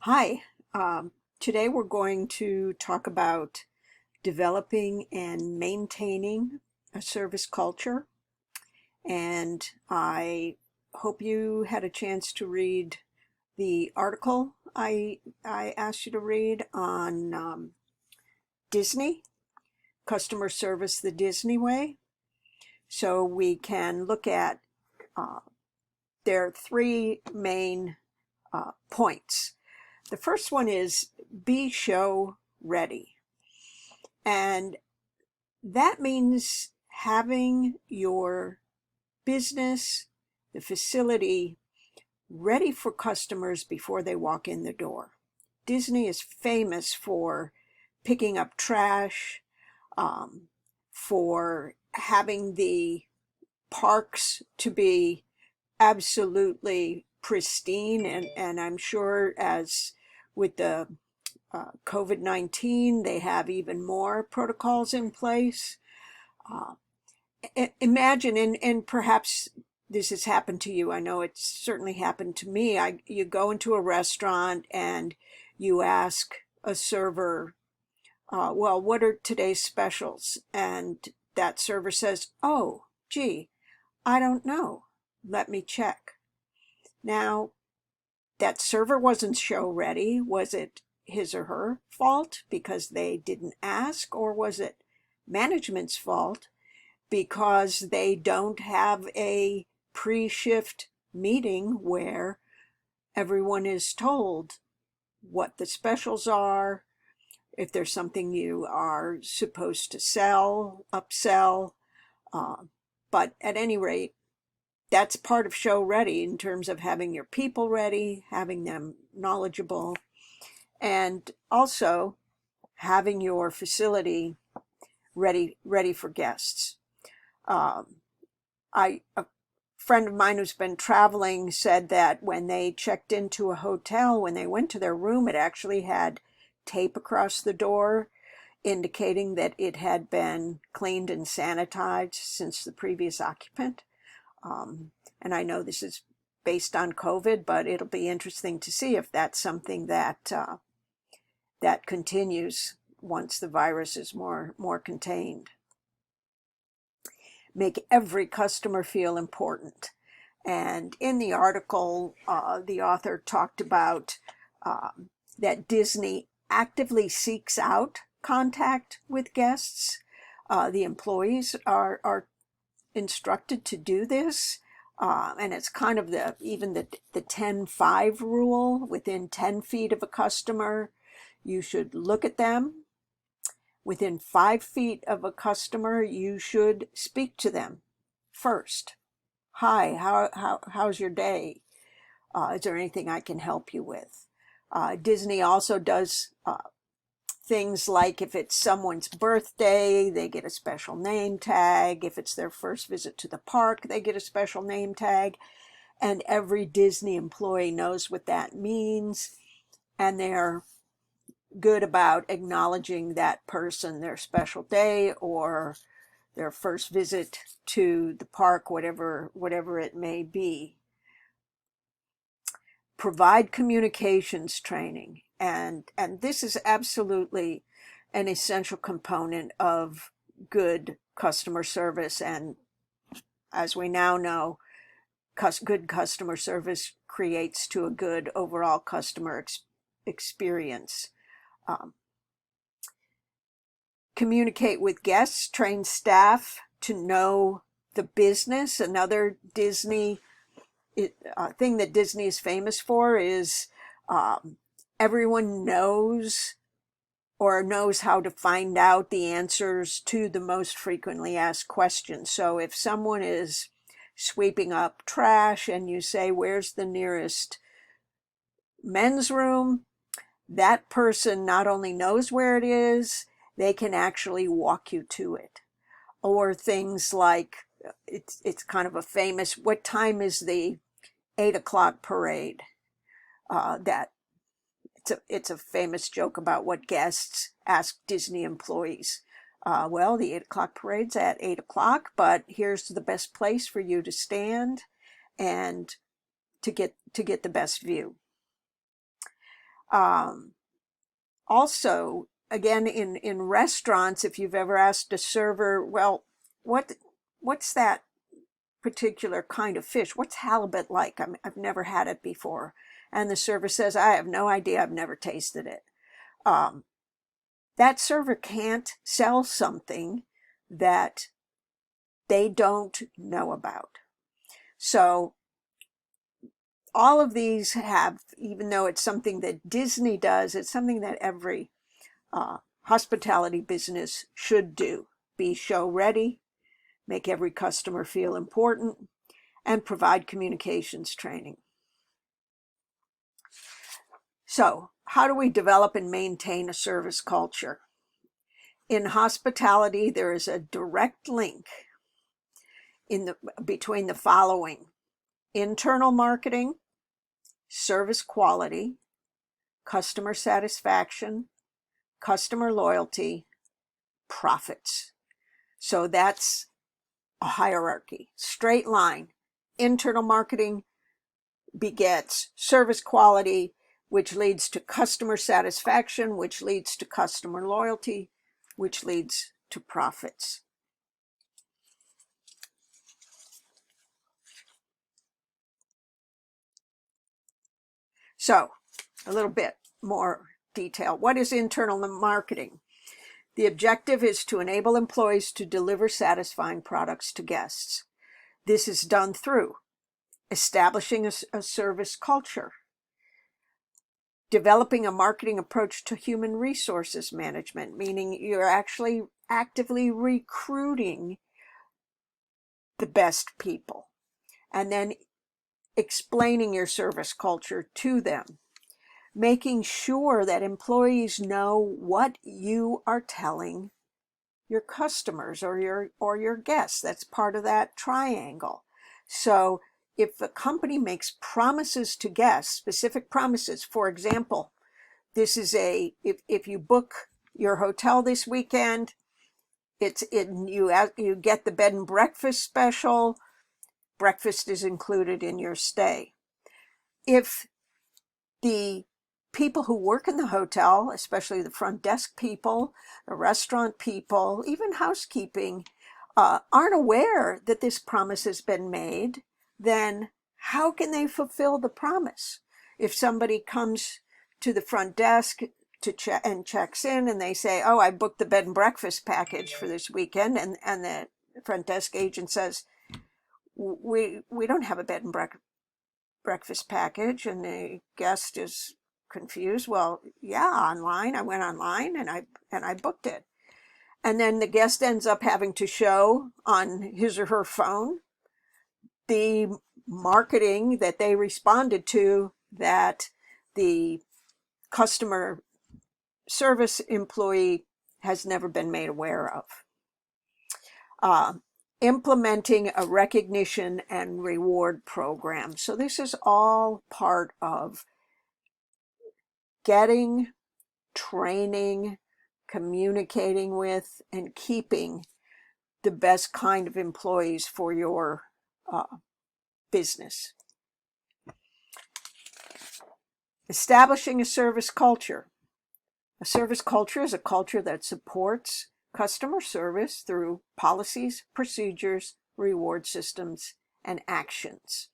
Hi, today we're going to talk about developing and maintaining a service culture. And I hope you had a chance to read the article I asked you to read on Disney, customer service the Disney way. So we can look at uh, their three main points. The first one is be show ready. And that means having your business, the facility, ready for customers before they walk in the door. Disney is famous for picking up trash, um, for having the parks to be absolutely pristine. And I'm sure as with the COVID-19, they have even more protocols in place. Uh, Imagine, and perhaps this has happened to you. I know it's certainly happened to me. You go into a restaurant and you ask a server, well, what are today's specials? And that server says, oh, gee, I don't know. Let me check. Now, that server wasn't show ready. Was it his or her fault because they didn't ask, or was it management's fault because they don't have a pre-shift meeting where everyone is told what the specials are, if there's something you are supposed to sell, upsell. Uh, but at any rate, that's part of show ready in terms of having your people ready, having them knowledgeable, and also having your facility ready for guests. Um, a friend of mine who's been traveling said that when they checked into a hotel, when they went to their room, it actually had tape across the door indicating that it had been cleaned and sanitized since the previous occupant. And I know this is based on COVID, but it'll be interesting to see if that's something that continues once the virus is more contained. Make every customer feel important. And in the article, the author talked about that Disney actively seeks out contact with guests. The employees are instructed to do this. And it's kind of even the 10-5 rule. Within 10 feet of a customer, you should look at them. Within 5 feet of a customer, you should speak to them first. Hi, how's your day? Is there anything I can help you with? Disney also does things like if it's someone's birthday, they get a special name tag. If it's their first visit to the park, they get a special name tag. And every Disney employee knows what that means. And they're good about acknowledging that person, their special day or their first visit to the park, whatever it may be. Provide communications training, and this is absolutely an essential component of good customer service. And as we now know, good customer service creates to a good overall customer experience. Um, Communicate with guests, train staff to know the business. Another Disney thing that Disney is famous for is everyone knows or knows how to find out the answers to the most frequently asked questions. So if someone is sweeping up trash and you say, where's the nearest men's room? That person not only knows where it is, they can actually walk you to it. Or things like, it's kind of a famous, what time is the 8 o'clock parade? That it's a famous joke about what guests ask Disney employees. Well, the 8 o'clock parade's at 8 o'clock, but here's the best place for you to stand and to get the best view. Um, Also, again, in restaurants, if you've ever asked a server, well, what's that particular kind of fish? What's halibut like? I've never had it before. And the server says, I have no idea. I've never tasted it. Um, that server can't sell something that they don't know about. So all of these have, even though it's something that Disney does, it's something that every hospitality business should do. Be show ready, make every customer feel important, and provide communications training. So, how do we develop and maintain a service culture? In hospitality, there is a direct link between the following: internal marketing, service quality, customer satisfaction, customer loyalty, profits. So that's a hierarchy, straight line. Internal marketing begets service quality, which leads to customer satisfaction, which leads to customer loyalty, which leads to profits. So, a little bit more detail. What is internal marketing? The objective is to enable employees to deliver satisfying products to guests. This is done through establishing a service culture, developing a marketing approach to human resources management, meaning you're actually actively recruiting the best people, and then explaining your service culture to them, making sure that employees know what you are telling your customers or your guests. That's part of that triangle. So if the company makes promises to guests, specific promises, for example, this is if you book your hotel this weekend, you get the bed and breakfast special. Breakfast is included in your stay. If the people who work in the hotel, especially the front desk people, the restaurant people, even housekeeping, aren't aware that this promise has been made, then how can they fulfill the promise? If somebody comes to the front desk to check and checks in and they say, oh, I booked the bed and breakfast package for this weekend, and the front desk agent says, we don't have a bed and breakfast package, and the guest is confused. Well, yeah, online. I went online and I booked it. And then the guest ends up having to show on his or her phone the marketing that they responded to that the customer service employee has never been made aware of. Implementing a recognition and reward program. So this is all part of getting, training, communicating with, and keeping the best kind of employees for your business. Establishing a service culture. A service culture is a culture that supports customer service through policies, procedures, reward systems, and actions.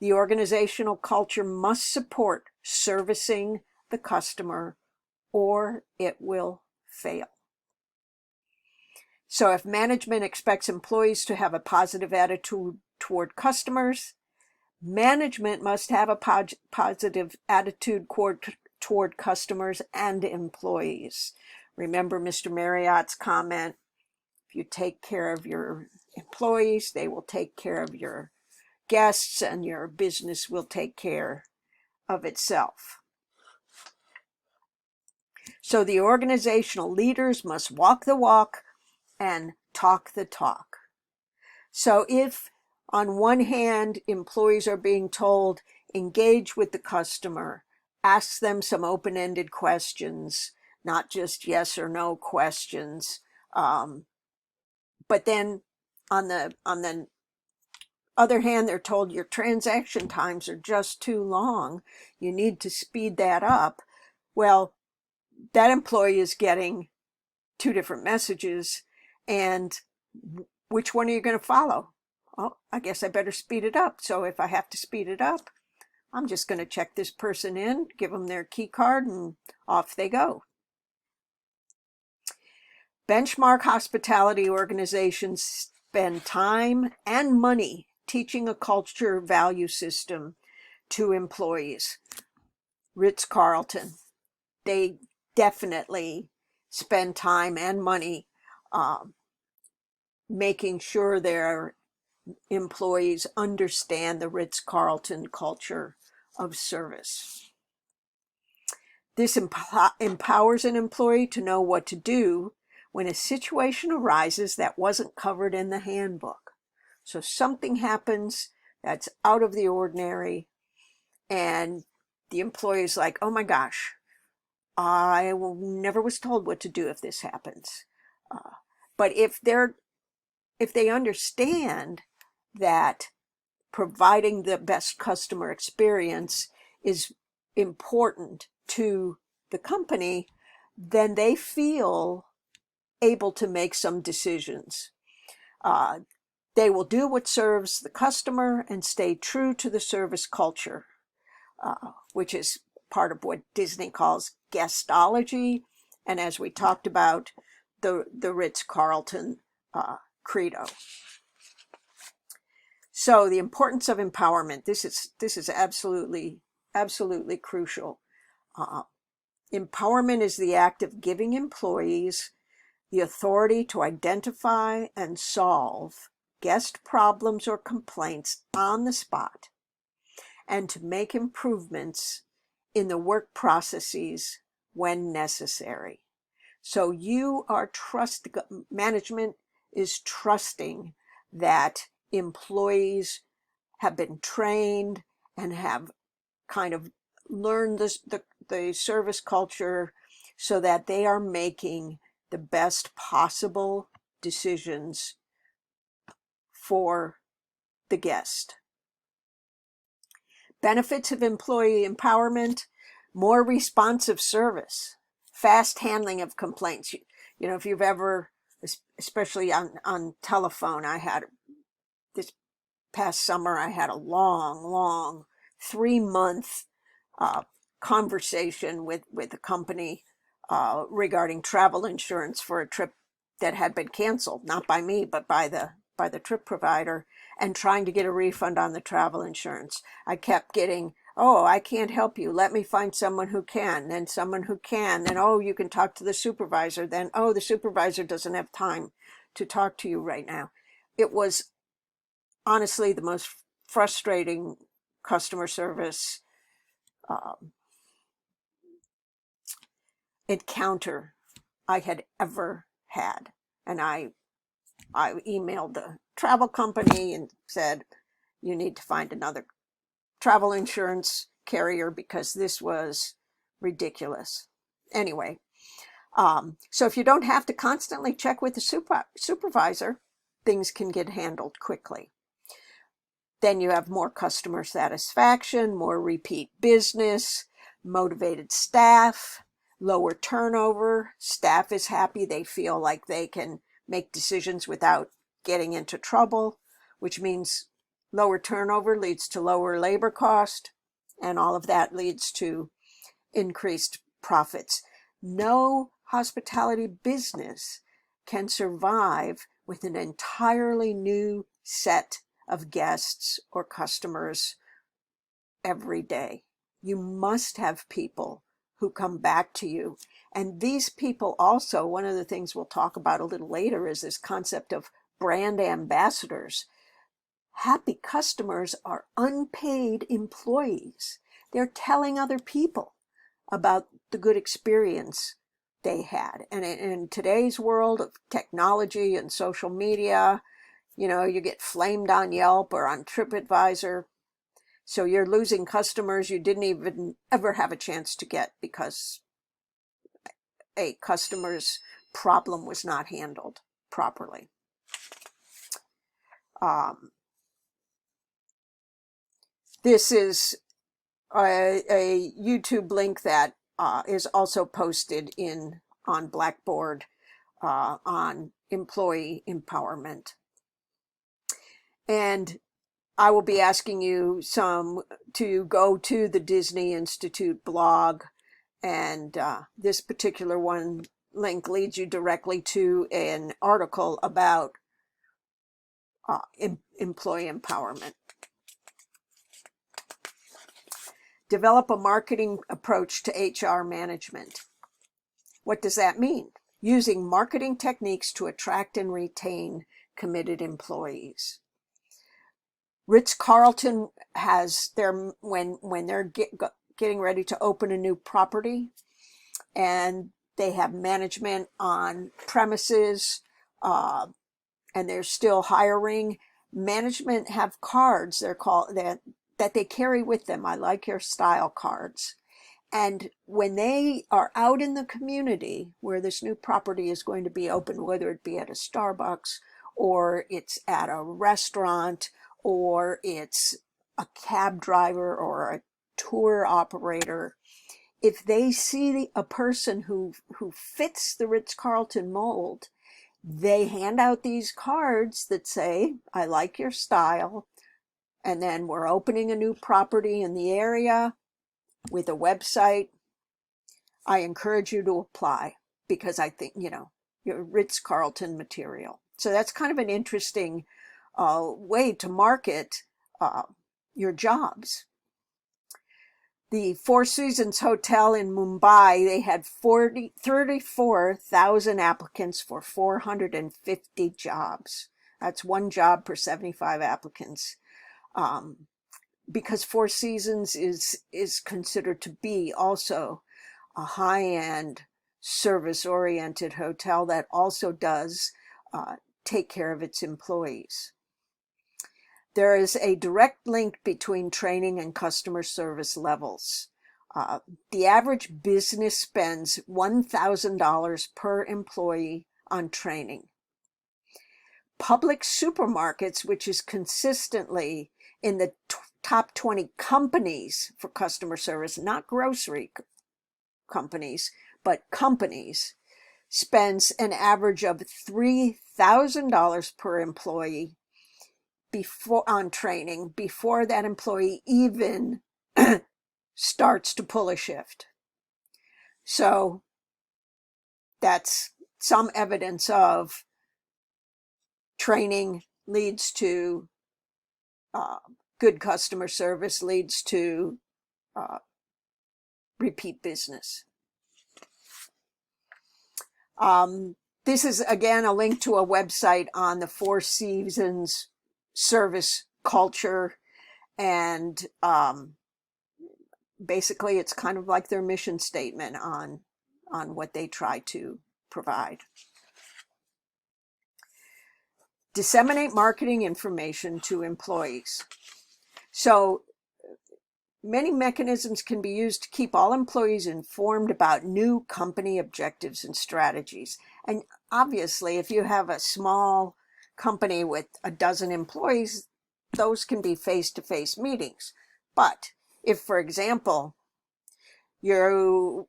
The organizational culture must support servicing the customer or it will fail. So if management expects employees to have a positive attitude toward customers, management must have a positive attitude toward customers and employees. Remember Mr. Marriott's comment, if you take care of your employees, they will take care of your guests, and your business will take care of itself. So the organizational leaders must walk the walk and talk the talk. So if on one hand, employees are being told, engage with the customer, ask them some open-ended questions, not just yes or no questions. But then on the other hand, they're told your transaction times are just too long. You need to speed that up. Well, that employee is getting two different messages, and which one are you going to follow? Oh, I guess I better speed it up. So if I have to speed it up, I'm just going to check this person in, give them their key card, and off they go. Benchmark hospitality organizations spend time and money teaching a culture value system to employees. Ritz-Carlton, they definitely spend time and money making sure their employees understand the Ritz-Carlton culture of service. This empowers an employee to know what to do when a situation arises that wasn't covered in the handbook. So something happens that's out of the ordinary, and the employee is like, oh my gosh, I never was told what to do if this happens. But if they understand that providing the best customer experience is important to the company, then they feel able to make some decisions. They will do what serves the customer and stay true to the service culture, which is part of what Disney calls guestology, and as we talked about, the Ritz-Carlton credo. So the importance of empowerment. This is absolutely crucial. Empowerment is the act of giving employees the authority to identify and solve guest problems or complaints on the spot, and to make improvements in the work processes when necessary. So management is trusting that employees have been trained and have kind of learned the service culture so that they are making the best possible decisions for the guest. Benefits of employee empowerment: more responsive service, fast handling of complaints. You know, if you've ever, especially on telephone, this past summer, I had a long 3-month conversation with a company regarding travel insurance for a trip that had been canceled, not by me, but by the trip provider, and trying to get a refund on the travel insurance. I kept getting, oh, I can't help you. Let me find someone who can, then someone who can, then, oh, you can talk to the supervisor, then, oh, the supervisor doesn't have time to talk to you right now. It was honestly the most frustrating customer service encounter I had ever had. And I emailed the travel company and said, you need to find another travel insurance carrier because this was ridiculous. Anyway, so if you don't have to constantly check with the supervisor, things can get handled quickly. Then you have more customer satisfaction, more repeat business, motivated staff, lower turnover. Staff is happy. They feel like they can make decisions without getting into trouble, which means lower turnover leads to lower labor cost, and all of that leads to increased profits. No hospitality business can survive with an entirely new set of guests or customers every day. You must have people who come back to you. And these people also, one of the things we'll talk about a little later is this concept of brand ambassadors. Happy customers are unpaid employees. They're telling other people about the good experience they had. And in today's world of technology and social media, you know, you get flamed on Yelp or on TripAdvisor. So you're losing customers you didn't even ever have a chance to get because a customer's problem was not handled properly. This is a YouTube link that is also posted on Blackboard on employee empowerment. And I will be asking you to go to the Disney Institute blog, and this particular one link leads you directly to an article about employee empowerment. Develop a marketing approach to HR management. What does that mean? Using marketing techniques to attract and retain committed employees. Ritz-Carlton has when they're getting ready to open a new property, and they have management on premises, and they're still hiring. Management have cards they're called that they carry with them. I like your style cards. And when they are out in the community where this new property is going to be open, whether it be at a Starbucks or it's at a restaurant or it's a cab driver or a tour operator, if they see a person who fits the Ritz-Carlton mold, they hand out these cards that say, I like your style, and then we're opening a new property in the area with a website. I encourage you to apply because I think, you're Ritz-Carlton material. So that's kind of an interesting way to market your jobs. The Four Seasons Hotel in Mumbai, they had 34,000 applicants for 450 jobs. That's one job per 75 applicants. Because Four Seasons is considered to be also a high-end, service-oriented hotel that also does take care of its employees. There is a direct link between training and customer service levels. The average business spends $1,000 per employee on training. Public supermarkets, which is consistently in the top 20 companies for customer service, not grocery companies, but companies, spends an average of $3,000 per employee on training before that employee even starts to pull a shift. So that's some evidence of training leads to good customer service, leads to repeat business. This is, again, a link to a website on the Four Seasons service culture, and basically it's kind of like their mission statement on what they try to provide. Disseminate marketing information to employees. So many mechanisms can be used to keep all employees informed about new company objectives and strategies. And obviously, if you have a small company with a dozen employees, those can be face-to-face meetings. But if, for example, you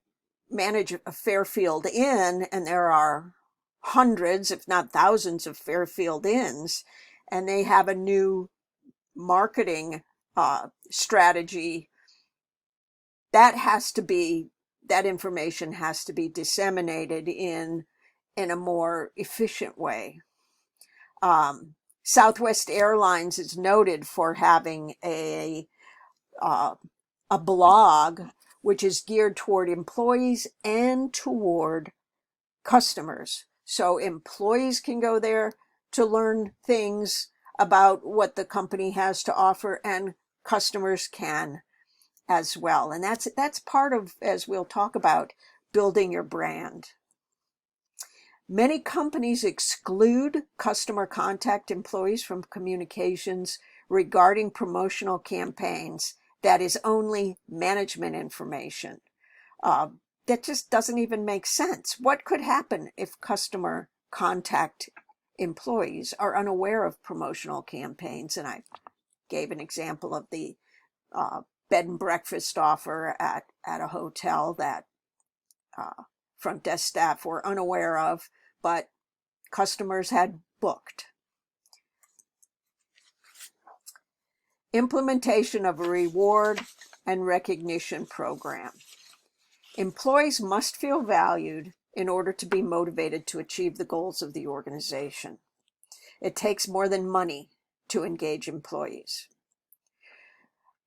manage a Fairfield Inn and there are hundreds, if not thousands, of Fairfield Inns, and they have a new marketing strategy, that information has to be disseminated in a more efficient way. Southwest Airlines is noted for having a blog which is geared toward employees and toward customers. So employees can go there to learn things about what the company has to offer, and customers can as well. And that's part of, as we'll talk about, building your brand. Many companies exclude customer contact employees from communications regarding promotional campaigns that is only management information. That just doesn't even make sense. What could happen if customer contact employees are unaware of promotional campaigns? And I gave an example of the bed and breakfast offer at a hotel that front desk staff were unaware of, but customers had booked. Implementation of a reward and recognition program. Employees must feel valued in order to be motivated to achieve the goals of the organization. It takes more than money to engage employees.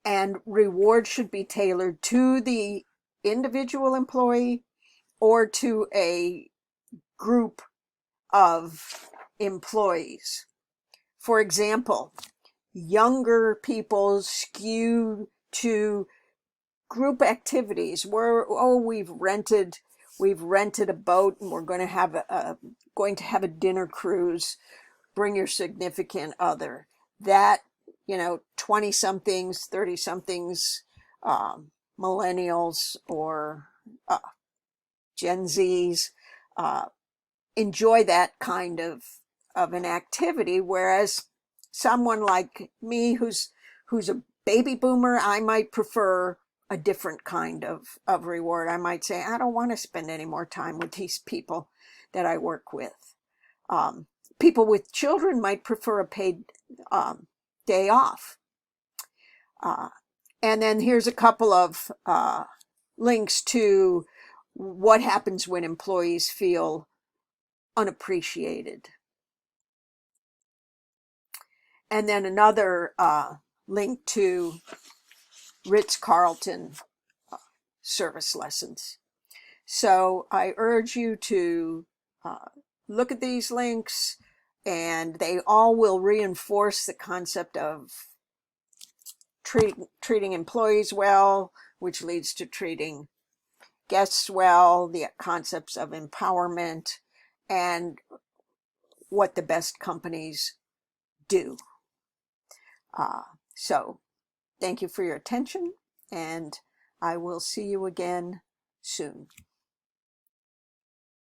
And rewards should be tailored to the individual employee or to a group of employees. For example, younger people skew to group activities where, oh, we've rented a boat and we're going to have a dinner cruise. Bring your significant other. That, 20 somethings, 30 somethings, millennials or Gen Zs enjoy that kind of an activity, whereas someone like me who's a baby boomer, I might prefer a different kind of reward. I might say, I don't want to spend any more time with these people that I work with. People with children might prefer a paid day off. And then here's a couple of links to what happens when employees feel unappreciated. And then another link to Ritz-Carlton service lessons. So I urge you to look at these links, and they all will reinforce the concept of treating employees well, which leads to treating guests well, the concepts of empowerment, and what the best companies do. So thank you for your attention, and I will see you again soon.